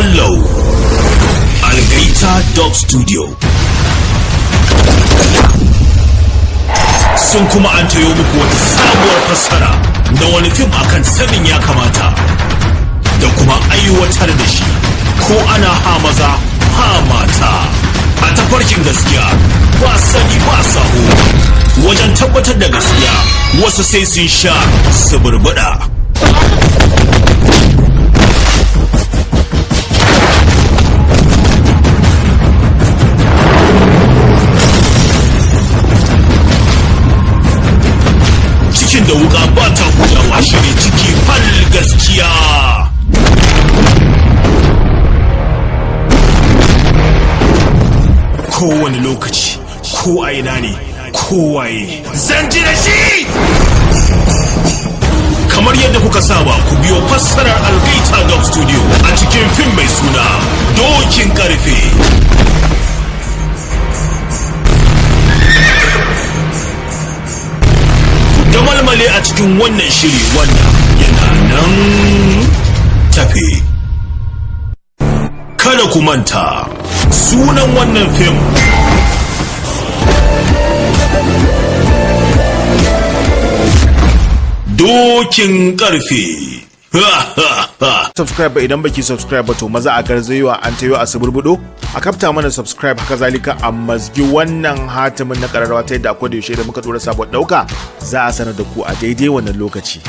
Hello, Algaita Dubstudio. Sun kuma an tayo muku wata sabuwar fassara na wani fim akan sanin ya kamata da kuma aiwatar da shi ko ana ha maza ha mata a tafarkin gaskiya ba sani ba saho wajen tabbatar da gaskiya wasu sai sun sha su burbuda. Cikin da wuka ba ta hudawa shi ne ciki fal gaskiya. Kowane lokaci ko a ina ne kowaye zan ji da shi. Kamar yadda kuka saba ku biyo fassarar Algaita Dubstudio a cikin fim mai suna Dokin Karfe. Da malmale a cikin wannan shiri wanda yana nan tafe. Kada ku manta sunan wannan fim Dokin Karfe. Subscribe idan baki subscribe ba to maza a garzayewa an tayo a suburbudo a kafta mana subscribe haka zalika a mazgi wannan hatimin na kararrawa ta yadda akwai da yaushe da muka tura sabon dauka za a sanar da ku a daidai wannan lokaci.